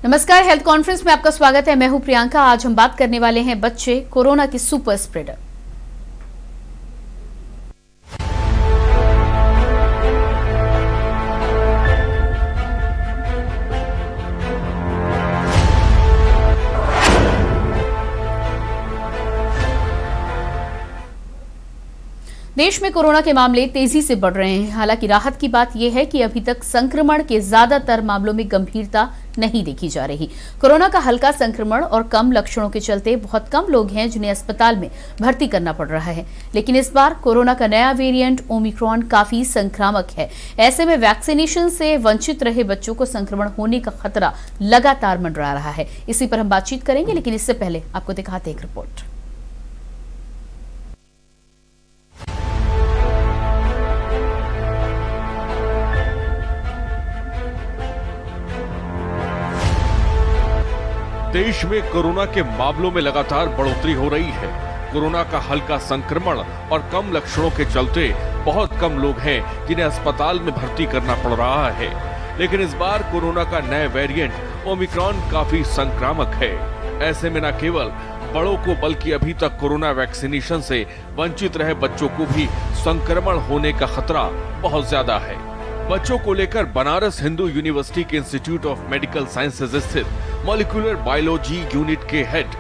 नमस्कार, health conference में आपका स्वागत है। मैं हूं प्रियंका। आज हम बात करने वाले हैं बच्चे कोरोना के सुपर स्प्रेडर। देश में कोरोना के मामले तेजी से बढ़ रहे हैं। हालांकि राहत की बात यह है कि अभी तक संक्रमण के ज्यादातर मामलों में गंभीरता नहीं देखी जा रही। कोरोना का हल्का संक्रमण और कम लक्षणों के चलते बहुत कम लोग हैं जिन्हें अस्पताल में भर्ती करना पड़ रहा है। लेकिन इस बार कोरोना का नया वेरिएंट ओमिक्रॉन काफी संक्रामक है। ऐसे में वैक्सीनेशन से वंचित रहे बच्चों को संक्रमण होने का खतरा लगातार मंडरा रहा है। इसी पर हम बातचीत करेंगे, लेकिन इससे पहले आपको दिखाते एक रिपोर्ट। देश में कोरोना के मामलों में लगातार बढ़ोतरी हो रही है। कोरोना का हल्का संक्रमण और कम लक्षणों के चलते बहुत कम लोग हैं जिन्हें अस्पताल में भर्ती करना पड़ रहा है। लेकिन इस बार कोरोना का नया वेरिएंट ओमिक्रॉन काफी संक्रामक है। ऐसे में न केवल बड़ों को बल्कि अभी तक कोरोना वैक्सीनेशन से वंचित रहे बच्चों को भी संक्रमण होने का खतरा बहुत ज्यादा है। बच्चों को लेकर बनारस हिंदू यूनिवर्सिटी के इंस्टीट्यूट ऑफ मेडिकल साइंसेज स्थित मॉलिक्यूलर बायोलॉजी यूनिट के head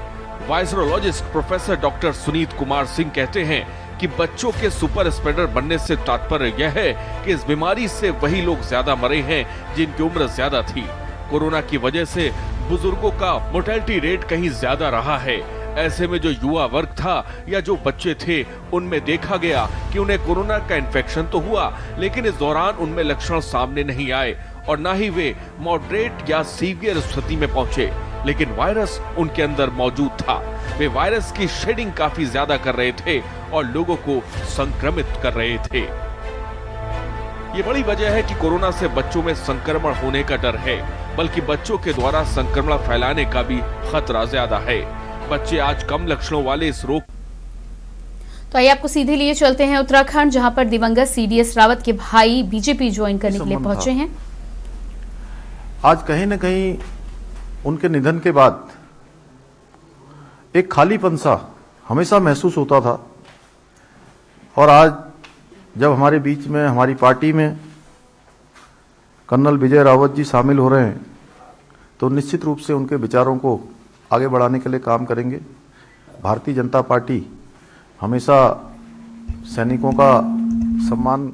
virologist professor doctor Sunit Kumar Singh कहते हैं कि बच्चों के सुपर स्प्रेडर बनने से तात्पर्य यह है कि इस बीमारी से वही लोग ज्यादा मरे हैं जिनकी उम्र ज्यादा थी। कोरोना की वजह से बुजुर्गों का मोर्टेलिटी रेट कहीं ज्यादा रहा है। ऐसे में जो युवा वर्ग था या जो बच्चे थे, उनमें देखा गया कि उन्हें कोरोना का इन्फेक्शन तो हुआ, लेकिन इस दौरान उनमें लक्षण सामने नहीं आए और न ही वे मॉडरेट या सीवियर स्थिति में पहुंचे। लेकिन वायरस उनके अंदर मौजूद था। वे वायरस की शेडिंग काफी ज्यादा कर रहे थे और लोगों को संक्रमित कर रहे थे। ये बड़ी वजह है कि कोरोना से बच्चों में संक्रमण होने का डर है, बल्कि बच्चों के द्वारा संक्रमण फैलाने का भी खतरा ज्यादा है। बच्चे आज कम लक्षणों वाले इस रोग। तो आइए आपको सीधे लिए चलते हैं उत्तराखंड, जहां पर दिवंगत सीडीएस रावत के भाई बीजेपी ज्वाइन करने के लिए पहुंचे हैं। आज कहीं न कहीं उनके निधन के बाद एक खालीपन सा हमेशा महसूस होता था, और आज जब हमारे बीच में हमारी पार्टी में कर्नल विजय रावत जी शामिल हो रहे हैं, तो निश्चित रूप से उनके विचारों को आगे बढ़ाने के लिए काम करेंगे। भारतीय जनता पार्टी हमेशा सैनिकों का सम्मान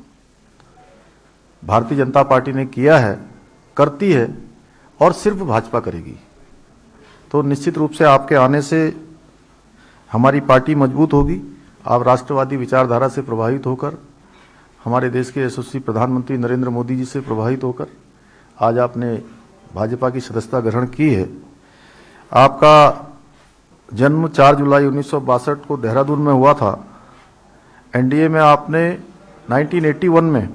भारतीय जनता पार्टी ने किया है, करती है और सिर्फ भाजपा करेगी। तो निश्चित रूप से आपके आने से हमारी पार्टी मजबूत होगी। आप राष्ट्रवादी विचारधारा से प्रभावित होकर, हमारे देश के यशस्वी प्रधानमंत्री नरेंद्र मोदी जी से प्रभावित होकर आज आपने भाजपा की सदस्यता ग्रहण की है। आपका जन्म 4 जुलाई 1962 को देहरादून में हुआ था। एनडीए में आपने 1981 में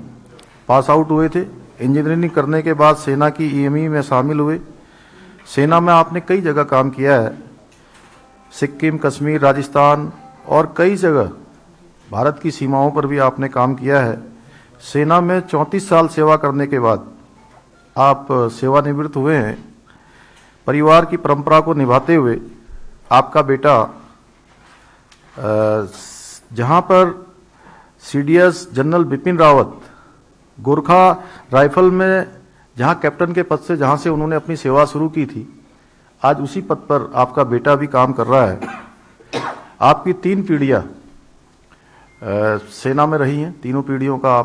पास आउट हुए थे। इंजीनियरिंग करने के बाद सेना की ईएमई में शामिल हुए। सेना में आपने कई जगह काम किया है, सिक्किम, कश्मीर, राजस्थान और कई जगह भारत की सीमाओं पर भी आपने काम किया है। सेना में 34 साल सेवा करने के बाद आप सेवानिवृत्त हुए हैं। परिवार की परंपरा को निभाते हुए आपका बेटा जहां पर CDS general Bipin Rawat Gorkha rifle में जहां कैप्टन के पद से जहां से उन्होंने अपनी सेवा शुरू की थी, आज उसी पद पर आपका बेटा भी काम कर रहा है। आपकी 3 पीढ़ियां सेना में रही हैं। तीनों पीढ़ियों का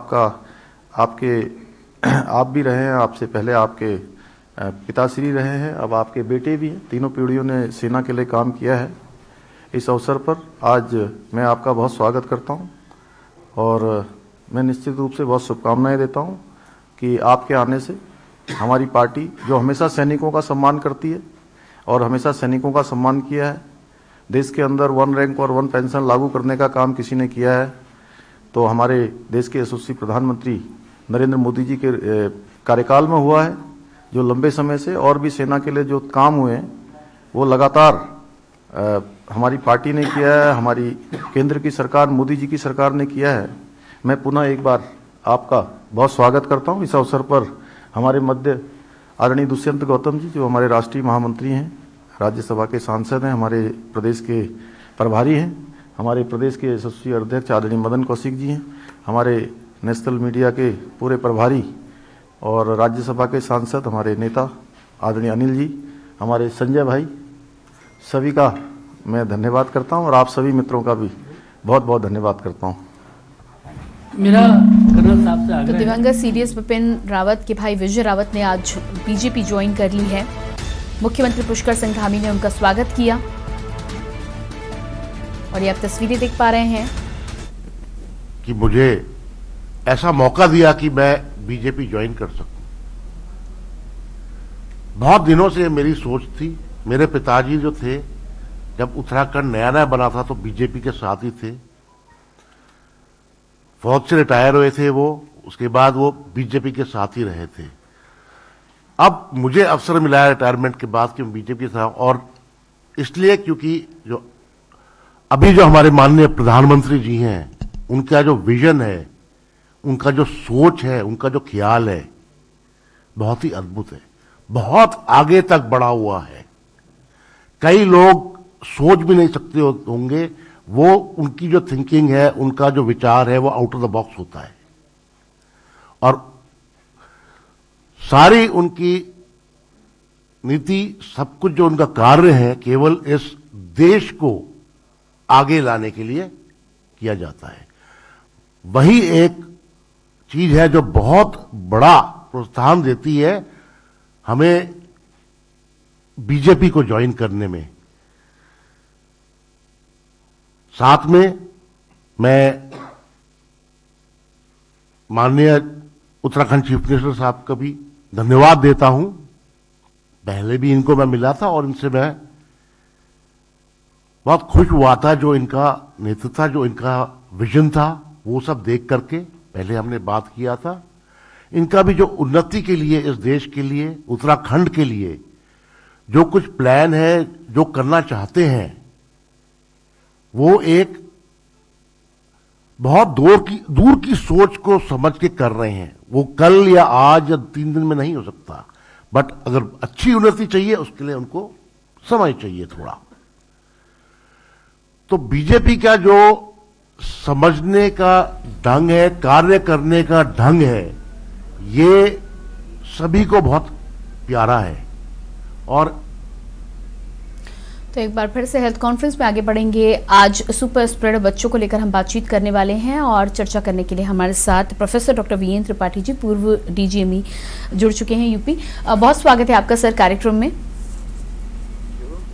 आप भी रहे हैं, आपसे पहले आपके पिताश्री रहे हैं, अब आपके बेटे भी हैं। तीनों पीढ़ियों ने सेना के लिए काम किया है। इस अवसर पर आज मैं आपका बहुत स्वागत करता हूं और मैं निश्चित रूप से बहुत शुभकामनाएं देता हूं कि आपके आने से हमारी पार्टी, जो हमेशा सैनिकों का सम्मान करती है और हमेशा सैनिकों का सम्मान किया है, देश के अंदर 1 रैंक और 1 पेंशन लागू करने का काम किसी ने किया है, तो हमारे देश के यशस्वी प्रधानमंत्री नरेंद्र मोदी जी के कार्यकाल में हुआ है। जो लंबे समय से और भी सेना के लिए जो काम हुए हैं वो लगातार हमारी पार्टी ने किया है, हमारी केंद्र की सरकार, मोदी जी की सरकार ने किया है। मैं पुनः एक बार आपका बहुत स्वागत करता हूं। इस अवसर पर हमारे मध्य आदरणीय दुष्यंत गौतम जी जो हमारे राष्ट्रीय महामंत्री हैं, राज्यसभा के सांसद हैं, हमारे प्रदेश के प्रभारी हैं, हमारे प्रदेश के यशस्वी अध्यक्ष आदरणीय मदन कौशिक जी हैं, हमारे नेशनल मीडिया के पूरे प्रभारी और राज्यसभा के सांसद हमारे नेता आदरणीय अनिल जी, हमारे संजय भाई, सभी का मैं धन्यवाद करता हूं और आप सभी मित्रों का भी बहुत बहुत धन्यवाद करता हूं। मेरा कर्नल साहब से तो आग्रह है। दिवंगत सीडीएस बिपिन रावत के भाई विजय रावत ने आज बीजेपी ज्वाइन कर ली है। मुख्यमंत्री पुष्कर सिंह धामी ने उनका स्वागत किया और ये आप तस्वीरें देख पा रहे हैं। कि मुझे ऐसा मौका दिया कि मैं बीजेपी ज्वाइन कर सकूं। बहुत दिनों से मेरी सोच थी। मेरे पिताजी जो थे, जब उत्तराखंड नया नया बना था तो बीजेपी के साथ ही थे। फौज से रिटायर हुए थे वो, उसके बाद वो बीजेपी के साथ ही रहे थे। अब मुझे अवसर मिला है रिटायरमेंट के बाद कि मैं बीजेपी के साथ, और इसलिए क्योंकि जो अभी जो हमारे माननीय प्रधानमंत्री जी हैं, उनका जो विजन है, उनका जो सोच है, उनका जो ख्याल है, बहुत ही अद्भुत है, बहुत आगे तक बढ़ा हुआ है। कई लोग सोच भी नहीं सकते होंगे। वो उनकी जो थिंकिंग है, उनका जो विचार है, वो आउट ऑफ द बॉक्स होता है। और सारी उनकी नीति, सब कुछ जो उनका कार्य है, केवल इस देश को आगे लाने के लिए किया जाता है। वही एक चीज है जो बहुत बड़ा प्रोत्साहन देती है हमें बीजेपी को ज्वाइन करने में। साथ में मैं माननीय उत्तराखंड चीफ मिनिस्टर साहब का भी धन्यवाद देता हूं। पहले भी इनको मैं मिला था और इनसे मैं बहुत खुश हुआ था। जो इनका नेतृत्व था, जो इनका विजन था, वो सब देख करके पहले हमने बात किया था। इनका भी जो उन्नति के लिए, इस देश के लिए, उत्तराखंड के लिए जो कुछ प्लान है, जो करना चाहते हैं, वो एक बहुत दूर की सोच को समझ के कर रहे हैं। वो कल या आज या 3 दिन में नहीं हो सकता, बट अगर अच्छी उन्नति चाहिए उसके लिए उनको समय चाहिए थोड़ा। तो बीजेपी का जो समझने का ढंग है, कार्य करने का ढंग है, ये सभी को बहुत प्यारा है। और तो एक बार फिर से हेल्थ कॉन्फ्रेंस में आगे बढ़ेंगे। आज सुपर स्प्रेडर बच्चों को लेकर हम बातचीत करने वाले हैं और चर्चा करने के लिए हमारे साथ professor doctor VN Tripathi ji, पूर्व डीजीएमई, जुड़ चुके हैं यूपी। बहुत स्वागत है आपका सर कार्यक्रम में।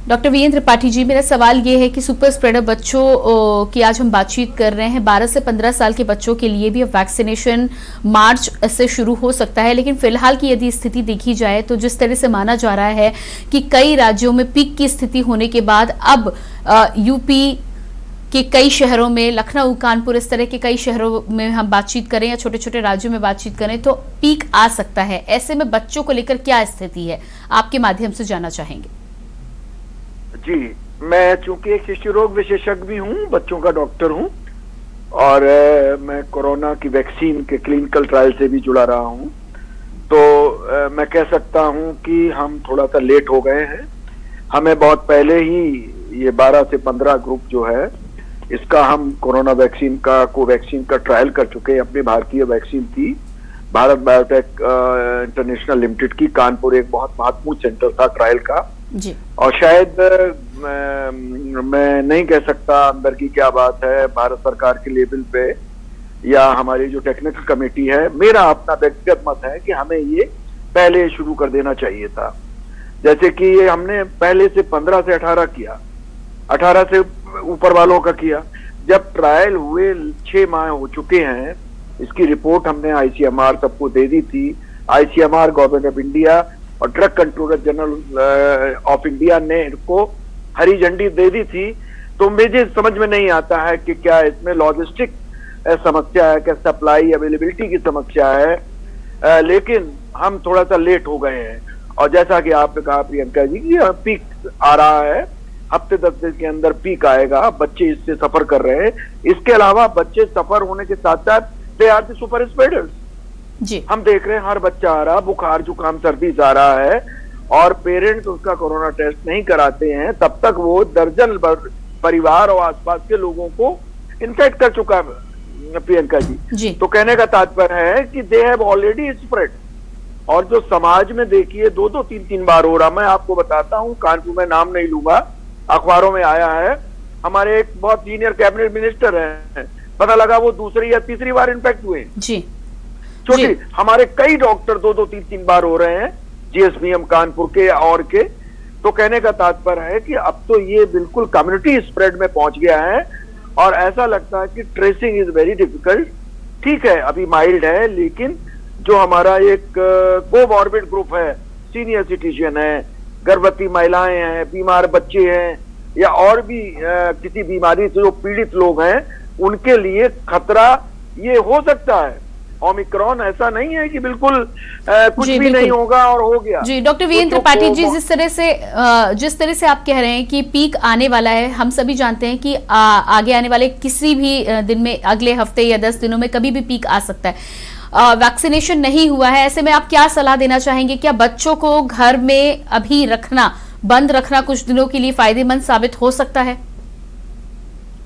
डॉक्टर वीएन त्रिपाठी जी, मेरा सवाल ये है कि सुपर स्प्रेडर बच्चों की आज हम बातचीत कर रहे हैं। 12 से 15 साल के बच्चों के लिए भी अब वैक्सीनेशन मार्च से शुरू हो सकता है, लेकिन फिलहाल की यदि स्थिति देखी जाए तो जिस तरह से माना जा रहा है कि कई राज्यों में पीक की स्थिति होने के बाद अब यूपी के कई शहरों में, लखनऊ, कानपुर, इस तरह के कई शहरों में हम बातचीत करें या छोटे छोटे राज्यों में बातचीत करें तो पीक आ सकता है। ऐसे में बच्चों को लेकर क्या स्थिति है, आपके माध्यम से जानना चाहेंगे। जी, मैं चूंकि एक शिशु रोग विशेषज्ञ भी हूं, बच्चों का डॉक्टर हूं, और मैं कोरोना की वैक्सीन के क्लिनिकल ट्रायल से भी जुड़ा रहा हूं, तो मैं कह सकता हूं कि हम थोड़ा सा लेट हो गए हैं। हमें बहुत पहले ही ये 12 से 15 ग्रुप जो है, इसका हम कोरोना वैक्सीन का, कोवैक्सीन का ट्रायल कर चुके हैं। अपनी भारतीय वैक्सीन थी, भारत बायोटेक इंटरनेशनल लिमिटेड की, कानपुर एक बहुत महत्वपूर्ण सेंटर था ट्रायल का जी। और शायद मैं नहीं कह सकता अंदर की क्या बात है भारत सरकार के लेवल पे या हमारी जो टेक्निकल कमेटी है। मेरा अपना व्यक्तिगत मत है कि हमें ये पहले शुरू कर देना चाहिए था। जैसे कि ये हमने पहले से 15 से 18 किया, 18 से ऊपर वालों का किया। जब ट्रायल हुए 6 माह हो चुके हैं, इसकी रिपोर्ट हमने आईसीएमआर सबको दे दी थी। आईसीएमआर, गवर्नमेंट ऑफ इंडिया और drug controller general of India ने इनको हरी झंडी दे दी थी। तो मुझे समझ में नहीं आता है कि क्या इसमें लॉजिस्टिक समस्या है, क्या सप्लाई अवेलेबिलिटी की समस्या है, लेकिन हम थोड़ा सा लेट हो गए हैं। और जैसा कि आपने कहा प्रियंका जी कि पीक आ रहा है, हफ्ते 10 दिन के अंदर पीक आएगा, बच्चे इससे सफर कर रहे हैं। इसके अलावा बच्चे सफर होने के साथ साथ they are the super spreaders. जी। हम देख रहे हैं हर बच्चा आ रहा, बुखार जुकाम सर्दी आ रहा है और पेरेंट्स उसका कोरोना टेस्ट नहीं कराते हैं, तब तक वो दर्जन भर परिवार और आसपास के लोगों को इन्फेक्ट कर चुका है प्रियंका जी। तो कहने का तात्पर्य है कि दे हैव ऑलरेडी स्प्रेड। और जो समाज में देखिए 2-2, 3-3 बार हो रहा, मैं आपको बताता हूं, कानपुर में नाम नहीं लूंगा, अखबारों में आया है, हमारे एक बहुत सीनियर कैबिनेट मिनिस्टर हैं, पता लगा वो दूसरी या तीसरी बार इन्फेक्ट हुए जी। छोटी। हमारे कई डॉक्टर 2-2, 3-3 बार हो रहे हैं, जीएसपीएम कानपुर के और के। तो कहने का तात्पर्य है कि अब तो ये बिल्कुल कम्युनिटी स्प्रेड में पहुंच गया है और ऐसा लगता है कि ट्रेसिंग इज वेरी डिफिकल्ट। ठीक है, अभी माइल्ड है, लेकिन जो हमारा एक कोमॉर्बिड ग्रुप है, सीनियर सिटीजन है, गर्भवती महिलाएं हैं, बीमार बच्चे हैं या और भी किसी बीमारी से जो पीड़ित लोग हैं, उनके लिए खतरा ये हो सकता है। ओमिक्रॉन ऐसा नहीं है कि बिल्कुल कुछ भी नहीं होगा और हो गया। जी डॉक्टर वीरेंद्र त्रिपाठी जी, जिस तरह से आप कह रहे हैं कि पीक आने वाला है, हम सभी जानते हैं कि आगे आने वाले किसी भी दिन में, अगले हफ्ते या 10 दिनों में कभी भी पीक आ सकता है। वैक्सीनेशन नहीं हुआ है, ऐसे में आप क्या सलाह देना चाहेंगे? क्या बच्चों को घर में अभी रखना, बंद रखना कुछ दिनों के लिए फायदेमंद साबित हो सकता है?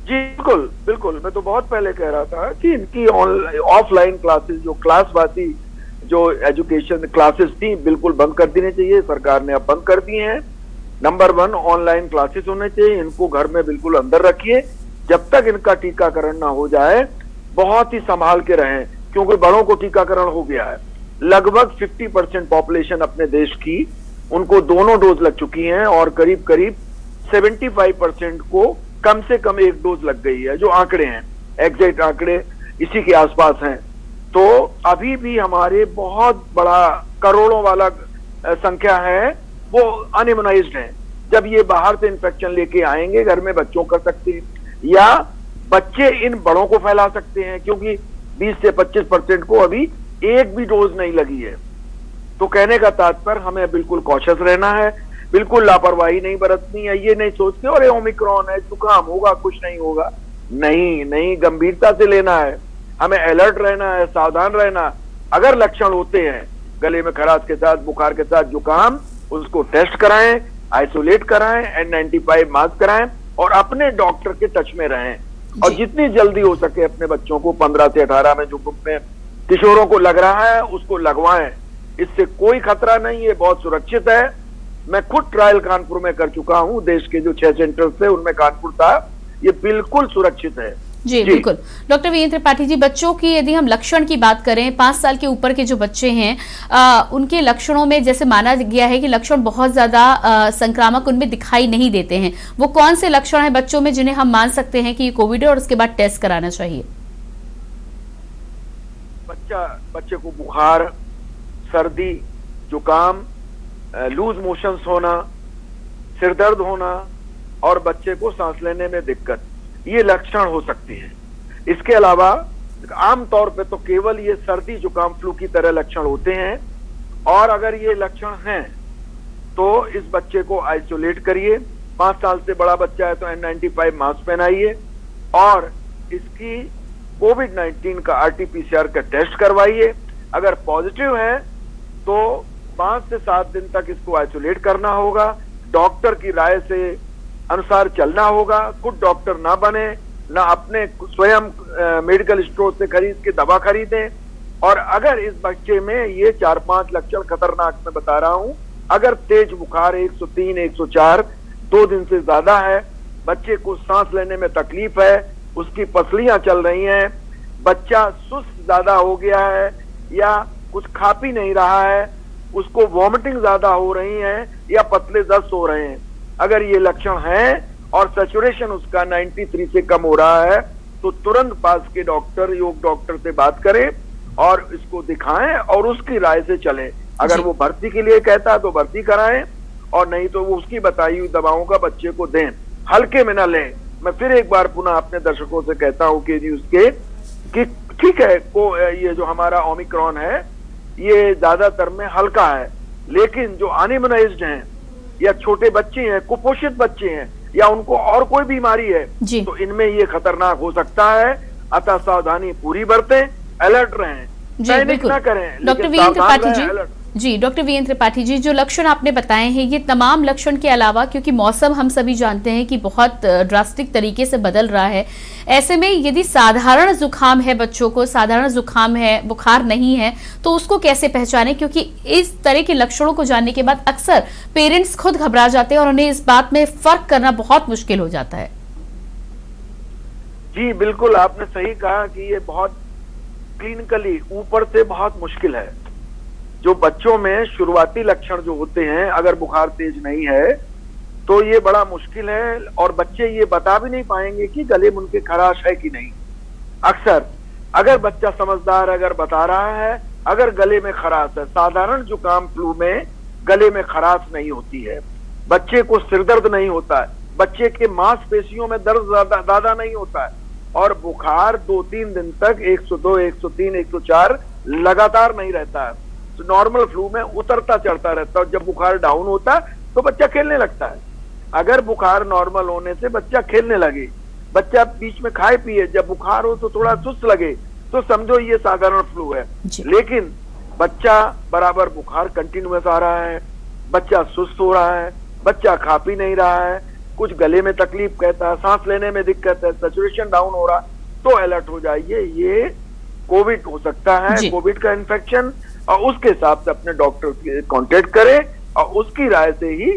जी बिल्कुल बिल्कुल, मैं तो बहुत पहले कह रहा था कि इनकी ऑफलाइन क्लासेस, जो क्लासवासी जो एजुकेशन क्लासेस थी, बिल्कुल बंद कर देनी चाहिए। सरकार ने अब बंद कर दी हैं। नंबर 1 ऑनलाइन क्लासेस होने चाहिए, इनको घर में बिल्कुल अंदर रखिए जब तक इनका टीकाकरण ना हो जाए। बहुत ही संभाल के रहें, क्योंकि बड़ों को टीकाकरण हो गया है। लगभग 50% पॉपुलेशन अपने देश की, उनको दोनों डोज लग चुकी हैं और करीब करीब 75% को कम से कम एक डोज लग गई है। जो आंकड़े हैं, एग्जैक्ट आंकड़े इसी के आसपास हैं। तो अभी भी हमारे बहुत बड़ा करोड़ों वाला संख्या है वो अनइम्यूनाइज्ड है। जब ये बाहर से इन्फेक्शन लेके आएंगे, घर में बच्चों कर सकते हैं या बच्चे इन बड़ों को फैला सकते हैं, क्योंकि 20 से 25% को अभी एक भी डोज नहीं लगी है। तो कहने का तात्पर्य हमें बिल्कुल कॉशियस रहना है, बिल्कुल लापरवाही नहीं बरतनी है। ये नहीं सोचते और ओमिक्रॉन है, जुकाम होगा, कुछ नहीं होगा, नहीं, गंभीरता से लेना है, हमें अलर्ट रहना है, सावधान रहना। अगर लक्षण होते हैं गले में खराश के साथ, बुखार के साथ, जुकाम, उसको टेस्ट कराएं, आइसोलेट कराएं, N95 मास्क कराएं और अपने डॉक्टर के टच में रहें। और जितनी जल्दी हो सके अपने बच्चों को 15 से 18 में जो ग्रुप में किशोरों को लग रहा है उसको लगवाएं। इससे कोई खतरा नहीं है, बहुत सुरक्षित है। मैं खुद ट्रायल कानपुर में कर चुका हूं, देश के जो 6 सेंटर थे उनमें कानपुर था। ये बिल्कुल सुरक्षित है। जी बिल्कुल। डॉक्टर वीरेंद्र त्रिपाठी जी, बच्चों की यदि हम लक्षण की बात करें, 5 साल के ऊपर के जो बच्चे हैं, उनके लक्षणों में जैसे माना गया है कि लक्षण बहुत ज्यादा संक्रामक उनमें दिखाई नहीं देते हैं, वो कौन से लक्षण हैं बच्चों में जिन्हें हम मान सकते हैं कि ये कोविड है और उसके बाद टेस्ट कराना चाहिए? बच्चे को बुखार, सर्दी, जुकाम, लूज मोशंस होना, सिर दर्द होना और बच्चे को सांस लेने में दिक्कत, ये लक्षण हो सकती है। इसके अलावा आमतौर पे तो केवल ये सर्दी, जुकाम, फ्लू की तरह लक्षण होते हैं। और अगर ये लक्षण हैं तो इस बच्चे को आइसोलेट करिए। 5 साल से बड़ा बच्चा है तो N95 मास्क पहनाइए और इसकी कोविड-19 का RT-PCR का टेस्ट करवाइए। अगर पॉजिटिव है तो 5 से 7 दिन तक इसको आइसोलेट करना होगा, डॉक्टर की राय से अनुसार चलना होगा। खुद डॉक्टर ना बने, ना अपने स्वयं मेडिकल स्टोर से खरीद के दवा खरीदें। और अगर इस बच्चे में ये 4-5 लक्षण खतरनाक मैं बता रहा हूं, अगर तेज बुखार 103, 104 2 दिन से ज्यादा है, बच्चे को सांस लेने में तकलीफ है, उसकी पसलियां चल रही हैं, बच्चा सुस्त ज्यादा हो गया है या कुछ खा पी नहीं रहा है, उसको वॉमिटिंग ज्यादा हो रही है या पतले दस्त हो रहे हैं, अगर ये लक्षण हैं और सैचुरेशन उसका 93 से कम हो रहा है, तो तुरंत पास के डॉक्टर, योग डॉक्टर से बात करें और इसको दिखाएं और उसकी राय से चलें। अगर वो भर्ती के लिए कहता है तो भर्ती कराएं और नहीं तो वो उसकी बताई हुई दवाओं का बच्चे को दें, हल्के में न लें। मैं फिर एक बार पुनः अपने दर्शकों से कहता हूं कि न्यूज के कि ठीक है, ये जो हमारा ओमिक्रॉन है ये ज्यादातर में हल्का है, लेकिन जो अनइम्यूनाइज्ड हैं या छोटे बच्चे हैं, कुपोषित बच्चे हैं या उनको और कोई बीमारी है तो इनमें ये खतरनाक हो सकता है। अतः सावधानी पूरी बरतें, अलर्ट रहें जी पैनिक बिल्कुल ना करें। डॉक्टर लेकिन वीरेंद्र सावधान त्रिपाठी रहें, जी। अलर्ट। जी डॉक्टर वीरेंद्र त्रिपाठी जी, जो लक्षण आपने बताए हैं ये तमाम लक्षण के अलावा, क्योंकि मौसम हम सभी जानते हैं कि बहुत ड्रास्टिक तरीके से बदल रहा है, ऐसे में यदि साधारण जुकाम है, बच्चों को साधारण जुकाम है, बुखार नहीं है, तो उसको कैसे पहचानें? क्योंकि इस तरह के लक्षणों को जानने के बाद अक्सर पेरेंट्स खुद घबरा जाते हैं और उन्हें इस बात में फर्क करना बहुत मुश्किल हो जाता है। जी बिल्कुल, आपने सही कहा कि ये बहुत क्लिनिकली ऊपर से बहुत मुश्किल है। जो बच्चों में शुरुआती लक्षण जो होते हैं, अगर बुखार तेज नहीं है तो ये बड़ा मुश्किल है, और बच्चे ये बता भी नहीं पाएंगे कि गले में उनके खराश है कि नहीं। अक्सर अगर बच्चा समझदार अगर बता रहा है अगर गले में खराश है, साधारण जुकाम फ्लू में गले में खराश नहीं होती है, बच्चे को सिरदर्द नहीं होता है, बच्चे के मांसपेशियों में दर्द ज्यादा नहीं होता है, और बुखार 2-3 दिन तक 102, 103, 104 लगातार नहीं रहता है। तो नॉर्मल फ्लू में उतरता चढ़ता रहता है। जब बुखार डाउन होता है तो बच्चा खेलने लगता है। अगर बुखार नॉर्मल होने से बच्चा खेलने लगे, बच्चा बीच में खाए पिए, जब बुखार हो तो थोड़ा सुस्त लगे, तो समझो ये साधारण फ्लू है। लेकिन बच्चा बराबर बुखार कंटिन्यूअस आ रहा है, बच्चा सुस्त हो रहा है, बच्चा खा पी नहीं रहा है, कुछ गले में तकलीफ कहता है, सांस लेने में दिक्कत है, सैचुरेशन डाउन हो रहा, तो अलर्ट हो जाइए, ये कोविड हो सकता है, कोविड का इन्फेक्शन, और उसके हिसाब से अपने डॉक्टर से कांटेक्ट करें और उसकी राय से ही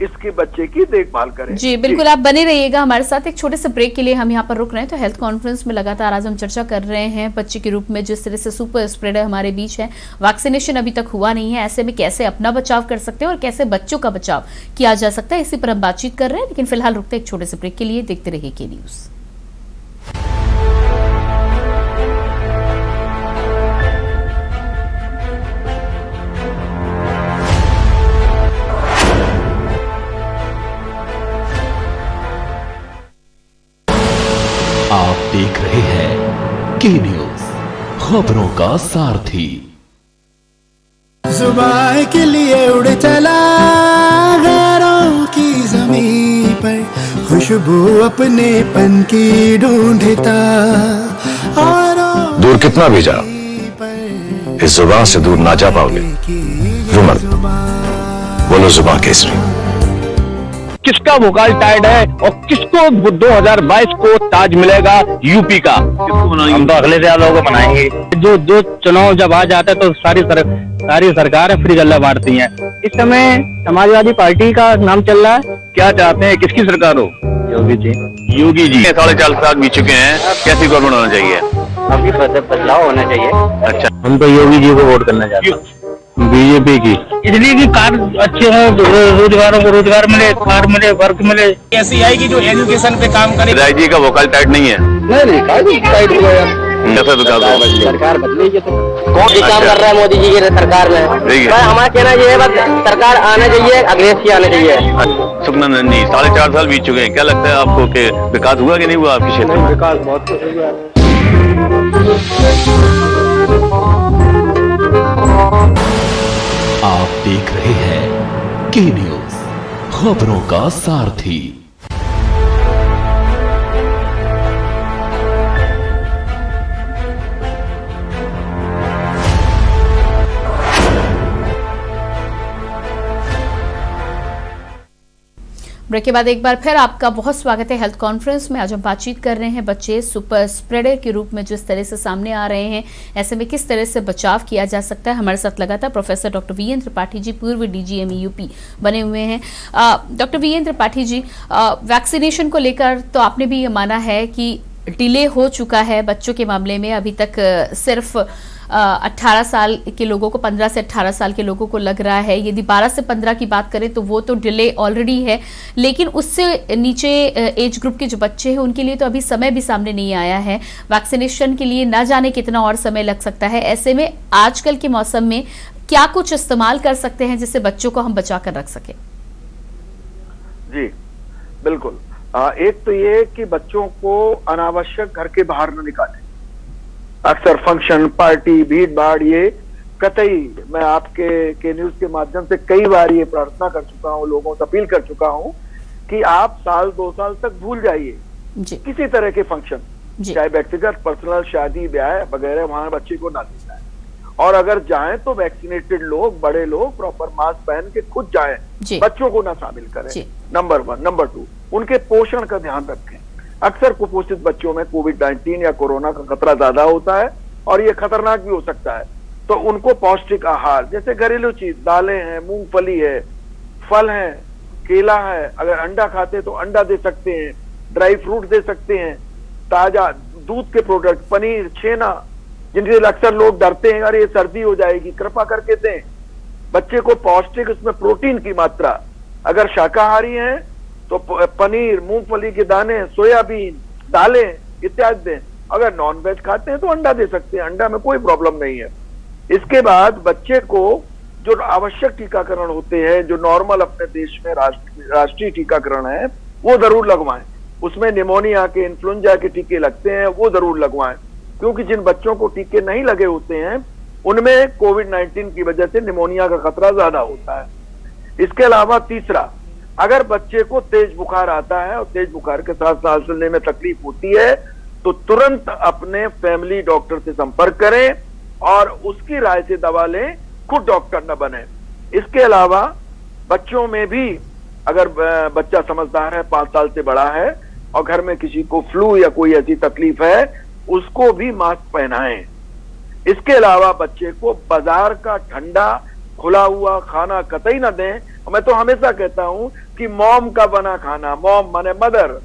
इसके बच्चे की देखभाल करें। जी बिल्कुल, आप बने रहिएगा हमारे साथ। एक छोटे से ब्रेक के लिए हम यहाँ पर रुक रहे हैं। तो हेल्थ कॉन्फ्रेंस में लगातार आज हम चर्चा कर रहे हैं बच्चे के रूप में जिस तरह से सुपर स्प्रेडर हमारे बीच है, वैक्सीनेशन अभी तक हुआ नहीं है, ऐसे में कैसे अपना बचाव कर सकते हैं और कैसे बच्चों का बचाव किया जा सकता है, इसी पर हम बातचीत कर रहे हैं। लेकिन फिलहाल रुकते एक छोटे से ब्रेक के लिए, देखते रहिए के न्यूज। आप देख रहे हैं के न्यूज, खबरों का सारथी। जुबान के लिए उड़ चला गैरों की ज़मीं पर, खुशबू अपने पन की ढूंढता, और दूर कितना भी जा इस जुबान से दूर ना जा पाओगे। रुमल बोलो, जुबान केसरी। किसका वोकल टाइड है और किसको 2022 को ताज मिलेगा यूपी का? हम तो अगले सालों को बनाएंगे। जो चुनाव जब आ जाता है तो सारी सरकारें फ्री गल्ला बांटती हैं। इस समय समाजवादी पार्टी का नाम चल रहा है। क्या चाहते हैं, किसकी सरकार हो? योगी जी 4.5 साल बीत चुके हैं, कैसी गवर्नमेंट होना चाहिए? अभी बदलाव होना चाहिए। अच्छा, हम तो योगी जी को वोट करना चाहते हैं, बीजेपी की, इसलिए कि कार्य अच्छे हो, रोजगारों को रोजगार मिले, कार मिले, वर्क मिले, ऐसी आएगी जो एजुकेशन पे काम करे। राय जी का वोकल टाइट नहीं है। नहीं टाइट हुआ यार, कैसे विकास होगा? सरकार बदलेगी तो कौन सी काम कर रहा है मोदी जी की सरकार में? हमारा कहना ये है, बस सरकार आना चाहिए, अग्रेस की आना चाहिए। सुखना नंदी, 4.5 साल बीत चुके हैं, क्या लगता है आपको कि विकास हुआ कि नहीं हुआ आपके क्षेत्र में? विकास बहुत कुछ हुआ। आप देख रहे हैं के न्यूज, खबरों का सारथी। ब्रेक के बाद एक बार फिर आपका बहुत स्वागत है हेल्थ कॉन्फ्रेंस में। आज हम बातचीत कर रहे हैं बच्चे सुपर स्प्रेडर के रूप में जिस तरह से सामने आ रहे हैं, ऐसे में किस तरह से बचाव किया जा सकता है। हमारे साथ लगातार professor doctor VN Tripathi ji, पूर्व डीजीएमई यूपी बने हुए हैं। Doctor VN Tripathi ji, vaccination को लेकर तो आपने भी ये माना है कि डिले हो चुका है बच्चों के मामले में। अभी तक सिर्फ 18 साल के लोगों को, 15 से 18 साल के लोगों को लग रहा है। यदि 12 से 15 की बात करें तो वो तो डिले ऑलरेडी है, लेकिन उससे नीचे एज ग्रुप के जो बच्चे हैं उनके लिए तो अभी समय भी सामने नहीं आया है। वैक्सीनेशन के लिए ना जाने कितना और समय लग सकता है। ऐसे में आजकल के मौसम में क्या कुछ इस्तेमाल कर सकते हैं जिससे बच्चों को हम बचा कर रख सके? जी बिल्कुल, एक तो ये कि बच्चों को अनावश्यक घर के बाहर न निकालें। अक्सर फंक्शन, पार्टी, भीड़ भाड़, ये कतई मैं आपके न्यूज के माध्यम से कई बार ये प्रार्थना कर चुका हूँ, लोगों से अपील कर चुका हूँ कि आप 1-2 साल तक भूल जाइए किसी तरह के फंक्शन, चाहे व्यक्तिगत, पर्सनल, शादी, ब्याह वगैरह, वहां बच्चे को ना ले जाए। और अगर जाएं तो वैक्सीनेटेड लोग, बड़े लोग प्रॉपर मास्क पहन के खुद जाएं, बच्चों को ना शामिल करें। नंबर 1। नंबर 2, उनके पोषण का ध्यान रखें। अक्सर कुपोषित बच्चों में कोविड-19 या कोरोना का खतरा ज्यादा होता है और ये खतरनाक भी हो सकता है। तो उनको पौष्टिक आहार जैसे घरेलू चीज, दालें हैं, मूंगफली है, फल है, केला है, अगर अंडा खाते तो अंडा दे सकते हैं, ड्राई फ्रूट दे सकते हैं, ताजा दूध के प्रोडक्ट, पनीर, छेना, जिनसे अक्सर लोग डरते हैं अरे ये सर्दी हो जाएगी, कृपा करके दें बच्चे को पौष्टिक, उसमें प्रोटीन की मात्रा। अगर शाकाहारी हैं तो पनीर, मूंगफली के दाने, सोयाबीन, दालें इत्यादि दें। अगर नॉन वेज खाते हैं तो अंडा दे सकते हैं, अंडा में कोई प्रॉब्लम नहीं है। इसके बाद बच्चे को जो आवश्यक टीकाकरण होते हैं, जो नॉर्मल अपने देश में राष्ट्रीय टीकाकरण है, वो जरूर लगवाएं। उसमें निमोनिया के, इन्फ्लुएंजा के टीके लगते हैं, वो जरूर लगवाएं, क्योंकि जिन बच्चों को टीके नहीं लगे होते हैं उनमें कोविड-19 की वजह से निमोनिया का खतरा ज्यादा होता है। इसके अलावा तीसरा, अगर बच्चे को तेज बुखार आता है और तेज बुखार के साथ सांस लेने में तकलीफ होती है तो तुरंत अपने फैमिली डॉक्टर से संपर्क करें और उसकी राय से दवा लें, खुद डॉक्टर न बने। इसके अलावा बच्चों में भी अगर बच्चा समझदार है, 5 साल से बड़ा है और घर में किसी को फ्लू या कोई ऐसी तकलीफ है, उसको भी मास्क पहनाएं। इसके अलावा बच्चे को बाजार का ठंडा खुला हुआ खाना कतई ना दें। मैं तो हमेशा कहता हूं कि मॉम का बना खाना, मॉम माने मदर,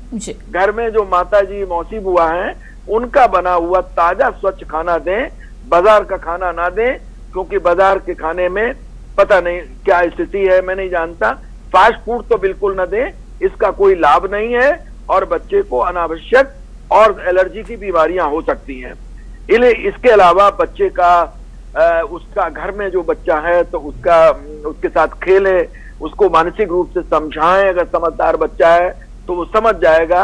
घर में जो माता जी, मौसी बुआ हैं, उनका बना हुआ ताजा स्वच्छ खाना दें, बाजार का खाना ना दें, क्योंकि बाजार के खाने में पता नहीं क्या स्थिति है, मैं नहीं जानता। फास्ट फूड तो बिल्कुल ना दें, इसका कोई लाभ नहीं है और बच्चे को अनावश्यक और एलर्जी की बीमारियां हो सकती हैं। इसके अलावा बच्चे का उसका घर में जो बच्चा है तो उसके साथ खेले, उसको मानसिक रूप से समझाएं। अगर समझदार बच्चा है तो वो समझ जाएगा।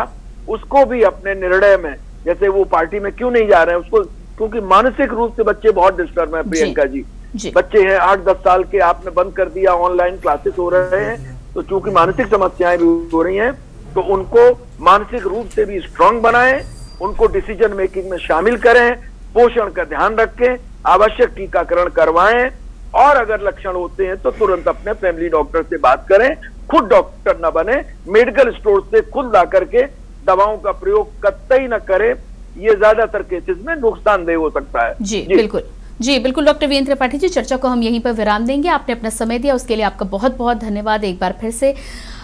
उसको भी अपने निर्णय में, जैसे वो पार्टी में क्यों नहीं जा रहे हैं उसको, क्योंकि मानसिक रूप से बच्चे बहुत डिस्टर्ब है प्रियंका जी। बच्चे हैं 8-10 साल के, आपने बंद कर दिया, ऑनलाइन क्लासेस हो रहे हैं, तो चूंकि मानसिक समस्याएं भी हो रही हैं तो उनको मानसिक रूप से भी स्ट्रांग बनाएं, उनको डिसीजन मेकिंग में शामिल करें, पोषण का ध्यान रखें, आवश्यक टीकाकरण करवाएं और अगर लक्षण होते हैं तो तुरंत अपने फैमिली डॉक्टर से बात करें, खुद डॉक्टर न बने। मेडिकल स्टोर से खुद ला करके दवाओं का प्रयोग कतई न करें, ये ज्यादातर केसेस में नुकसानदेह हो सकता है। जी बिल्कुल, जी बिल्कुल डॉक्टर वीरेंद्र त्रिपाठी जी, चर्चा को हम यहीं पर विराम देंगे। आपने अपना समय दिया उसके लिए आपका बहुत बहुत धन्यवाद। एक बार फिर से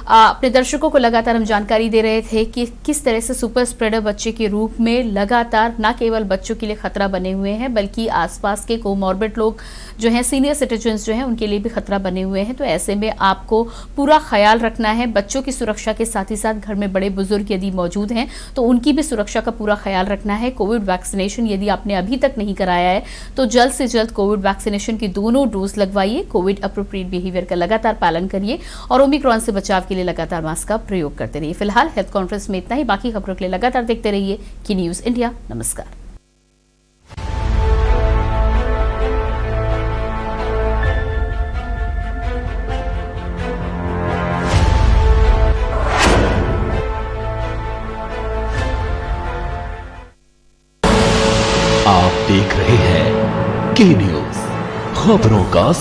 अपने दर्शकों को लगातार हम जानकारी दे रहे थे कि किस तरह से सुपर स्प्रेडर बच्चे के रूप में लगातार न केवल बच्चों के लिए खतरा बने हुए हैं बल्कि आसपास के कोमॉर्बिड लोग जो हैं, सीनियर सिटीजन्स जो हैं, उनके लिए भी खतरा बने हुए हैं। तो ऐसे में आपको पूरा ख्याल रखना है बच्चों की सुरक्षा के साथ ही साथ घर में बड़े बुजुर्ग यदि मौजूद हैं तो उनकी भी सुरक्षा का पूरा ख्याल रखना है। कोविड वैक्सीनेशन यदि आपने अभी तक नहीं कराया है तो जल्द से जल्द कोविड वैक्सीनेशन की दोनों डोज लगवाइए। कोविड अप्रोप्रिएट बिहेवियर का लगातार पालन करिए और ओमिक्रॉन से बचाव के लिए लगातार मास्क का प्रयोग करते रहिए। फिलहाल हेल्थ कॉन्फ्रेंस में इतना ही, बाकी खबरों के लिए लगातार देखते रहिए की न्यूज इंडिया। नमस्कार। आप देख रहे हैं की न्यूज, खबरों का